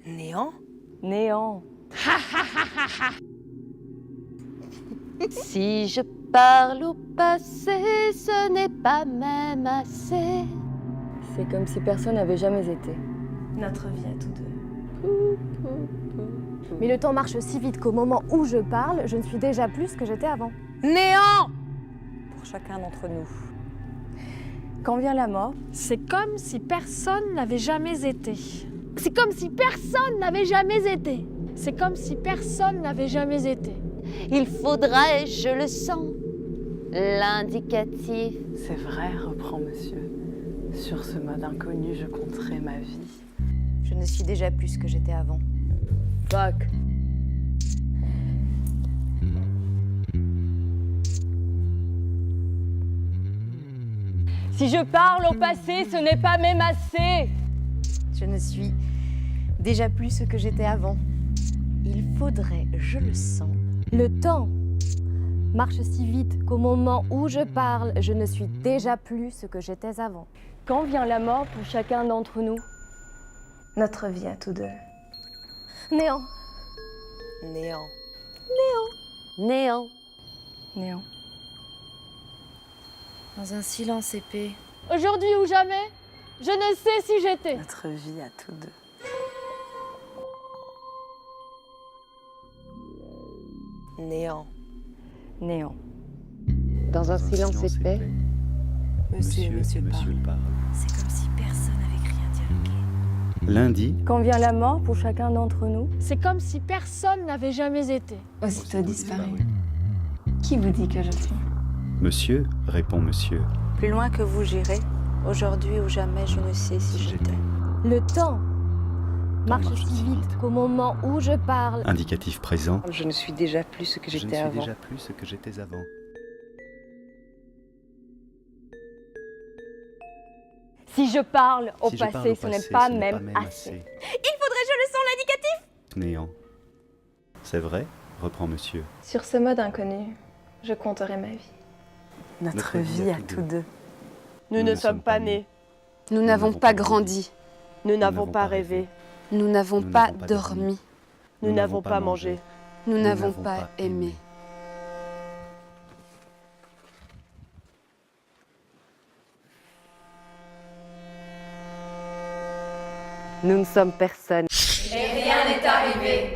Néant? Néant. Si je parle au passé, ce n'est pas même assez. C'est comme si personne n'avait jamais été. Notre vie à tous deux. Mais le temps marche si vite qu'au moment où je parle, je ne suis déjà plus ce que j'étais avant. Néant! Pour chacun d'entre nous. Quand vient la mort, C'est comme si personne n'avait jamais été. C'est comme si personne n'avait jamais été. C'est comme si personne n'avait jamais été. Il faudrait, je le sens, l'indicatif. C'est vrai, reprend monsieur. Sur ce mode inconnu, je compterai ma vie. Je ne suis déjà plus ce que j'étais avant. fuck. Si je parle au passé, ce n'est pas même assez. Je ne suis déjà plus ce que j'étais avant. Il faudrait, je le sens. Le temps marche si vite qu'au moment où je parle, je ne suis déjà plus ce que j'étais avant. Quand vient la mort pour chacun d'entre nous? Notre vie à tous deux. Néant. Néant. Néant. Néant. Dans un silence épais. Aujourd'hui ou jamais, je ne sais si j'étais. Notre vie à tous deux. Néant. Néant. Dans un silence épais. Monsieur parle. C'est comme si personne n'avait rien dialogué. Lundi, Quand vient la mort pour chacun d'entre nous? C'est comme si personne n'avait jamais été. Aussitôt disparu. Qui vous dit que je suis? monsieur, répond monsieur. Plus loin que vous j'irai, aujourd'hui ou jamais, je ne sais si j'étais. Le temps marche marche si si vite vite. qu'au moment où je parle, Indicatif présent. Je ne suis déjà plus ce que Je ne j'étais suis avant. déjà plus ce que j'étais avant. Si je parle au Si je parle passé, au ce n'est passé, pas ce n'est même assez. je le sens l'indicatif. Néant. C'est vrai, reprend monsieur. Sur ce mode inconnu, je compterai ma vie. Notre vie à tous deux. Nous ne sommes pas nés. Nous n'avons pas grandi, Nous n'avons pas rêvé. nous n'avons Nous pas n'avons pas dormi, Nous n'avons pas mangé. nous n'avons pas aimé. Nous ne sommes personne. Et rien n'est arrivé.